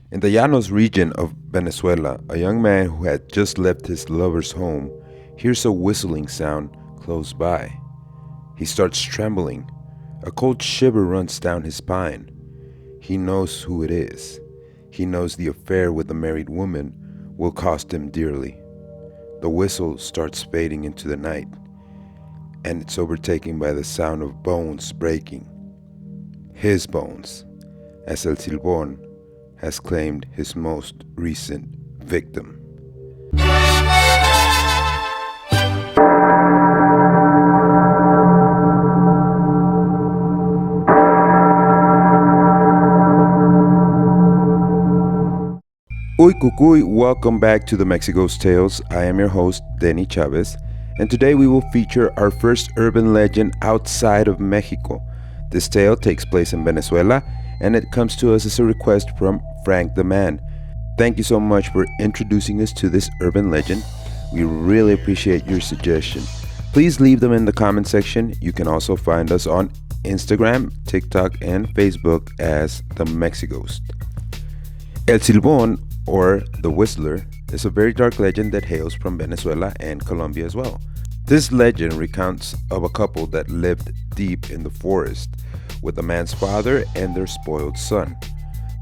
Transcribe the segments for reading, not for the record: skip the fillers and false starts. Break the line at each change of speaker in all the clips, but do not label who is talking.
In the Llanos region of Venezuela, a young man who had just left his lover's home hears a whistling sound close by. He starts trembling. A cold shiver runs down his spine. He knows who it is. He knows the affair with the married woman will cost him dearly. The whistle starts fading into the night, and it's overtaken by the sound of bones breaking. His bones, as El Silbón has claimed his most recent victim. Uy Cucuy, welcome back to the Mexighost Tales. I am your host, Denny Chavez, and today we will feature our first urban legend outside of Mexico. This tale takes place in Venezuela, and it comes to us as a request from Frank the Man. Thank you so much for introducing us to this urban legend. We really appreciate your suggestion. Please leave them in the comment section. You can also find us on Instagram, TikTok, and Facebook as the Mexighost. El Silbón, or the Whistler, is a very dark legend that hails from Venezuela and Colombia as well. This legend recounts of a couple that lived deep in the forest with a man's father and their spoiled son.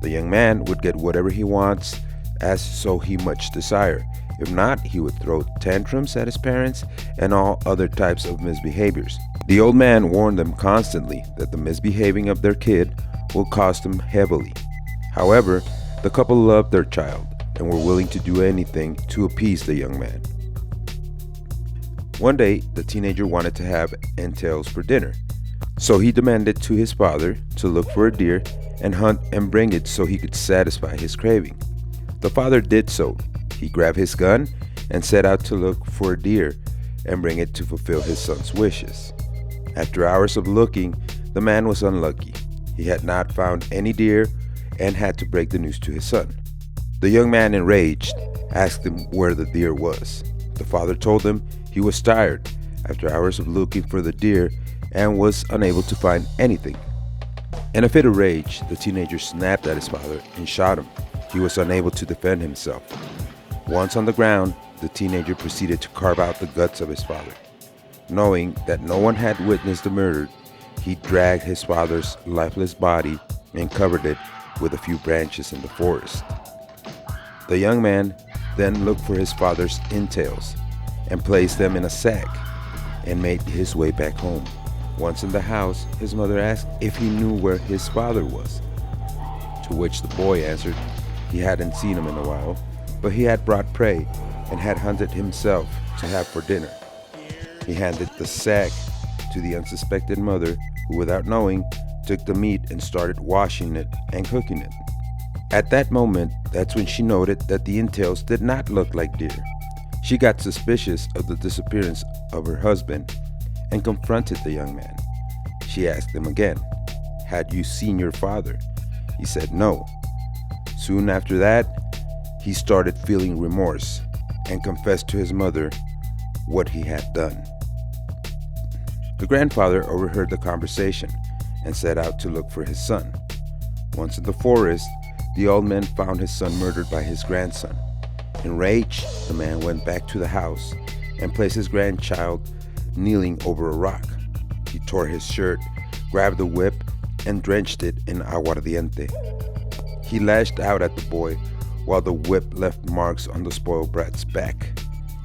The young man would get whatever he wants, as so he much desire. If not, he would throw tantrums at his parents and all other types of misbehaviors. The old man warned them constantly that the misbehaving of their kid will cost them heavily. However, the couple loved their child and were willing to do anything to appease the young man. One day, the teenager wanted to have entails for dinner, so he demanded to his father to look for a deer and hunt and bring it so he could satisfy his craving. The father did so. He grabbed his gun and set out to look for a deer and bring it to fulfill his son's wishes. After hours of looking, the man was unlucky. He had not found any deer and had to break the news to his son. The young man, enraged, asked him where the deer was. The father told him he was tired after hours of looking for the deer and was unable to find anything. In a fit of rage, the teenager snapped at his father and shot him. He was unable to defend himself. Once on the ground, the teenager proceeded to carve out the guts of his father. Knowing that no one had witnessed the murder, he dragged his father's lifeless body and covered it with a few branches in the forest. The young man then looked for his father's entails and placed them in a sack and made his way back home. Once in the house, his mother asked if he knew where his father was, to which the boy answered he hadn't seen him in a while, but he had brought prey and had hunted himself to have for dinner. He handed the sack to the unsuspected mother, who, without knowing, took the meat and started washing it and cooking it. At that moment, that's when she noted that the entails did not look like deer. She got suspicious of the disappearance of her husband and confronted the young man. She asked him again, "Had you seen your father?" He said no. Soon after that, he started feeling remorse and confessed to his mother what he had done. The grandfather overheard the conversation and set out to look for his son. Once in the forest, the old man found his son murdered by his grandson. Enraged, the man went back to the house and placed his grandchild kneeling over a rock. He tore his shirt, grabbed the whip, and drenched it in aguardiente. He lashed out at the boy while the whip left marks on the spoiled brat's back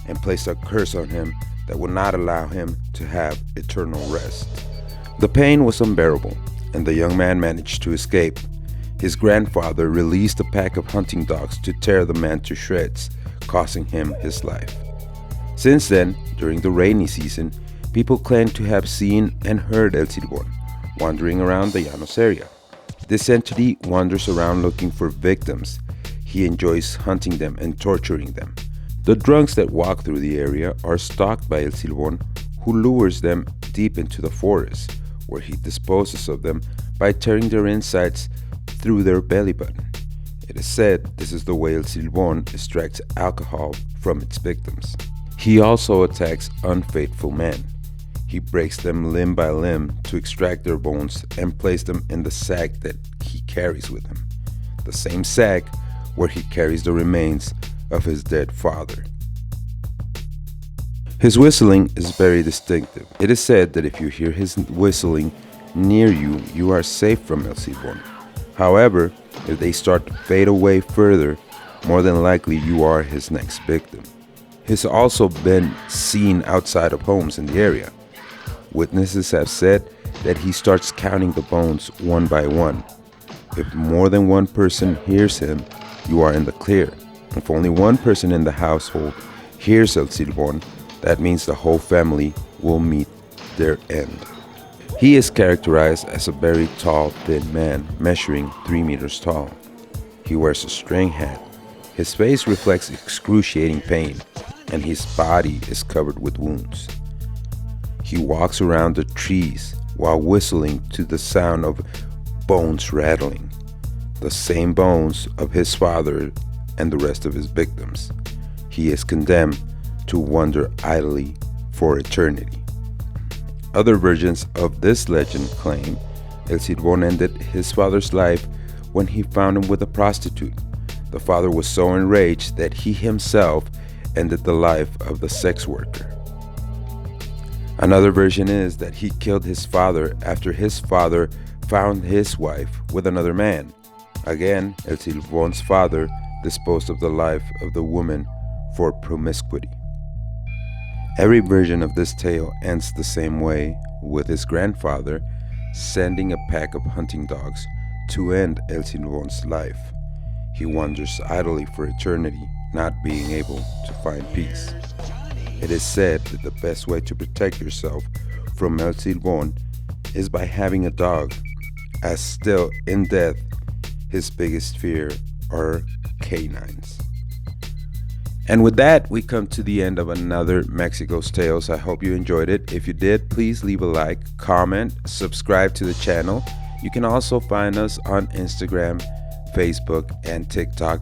and placed a curse on him that would not allow him to have eternal rest. The pain was unbearable, and the young man managed to escape. His grandfather released a pack of hunting dogs to tear the man to shreds, costing him his life. Since then, during the rainy season, people claim to have seen and heard El Silbón wandering around the Llanos area. This entity wanders around looking for victims. He enjoys hunting them and torturing them. The drunks that walk through the area are stalked by El Silbón, who lures them deep into the forest, where he disposes of them by tearing their insides through their belly button. It is said this is the way El Silbón extracts alcohol from its victims. He also attacks unfaithful men. He breaks them limb by limb to extract their bones and place them in the sack that he carries with him. The same sack where he carries the remains of his dead father. His whistling is very distinctive. It is said that if you hear his whistling near you, you are safe from El Silbón. However, if they start to fade away further, more than likely you are his next victim. He's also been seen outside of homes in the area. Witnesses have said that he starts counting the bones one by one. If more than one person hears him, you are in the clear. If only one person in the household hears El Silbón, that means the whole family will meet their end. He is characterized as a very tall, thin man, measuring 3 meters tall. He wears a string hat. His face reflects excruciating pain, and his body is covered with wounds. He walks around the trees while whistling to the sound of bones rattling, the same bones of his father and the rest of his victims. He is condemned to wander idly for eternity. Other versions of this legend claim El Silbón ended his father's life when he found him with a prostitute. The father was so enraged that he himself ended the life of the sex worker. Another version is that he killed his father after his father found his wife with another man. Again, El Silbón's father disposed of the life of the woman for promiscuity. Every version of this tale ends the same way, with his grandfather sending a pack of hunting dogs to end El Silbón's life. He wanders idly for eternity, not being able to find peace. It is said that the best way to protect yourself from El Silbón is by having a dog, as still in death, his biggest fear are canines. And with that, we come to the end of another Mexighost Tales. I hope you enjoyed it. If you did, please leave a like, comment, subscribe to the channel. You can also find us on Instagram, Facebook, and TikTok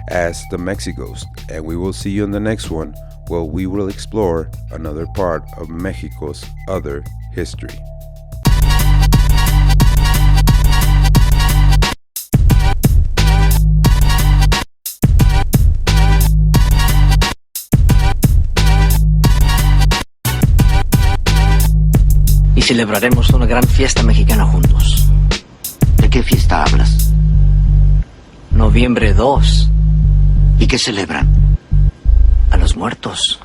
as the Mexighost. And we will see you in the next one, where we will explore another part of Mexico's other history.
Y celebraremos una gran fiesta mexicana juntos.
¿De qué fiesta hablas?
Noviembre 2.
¿Y qué celebran?
A los muertos.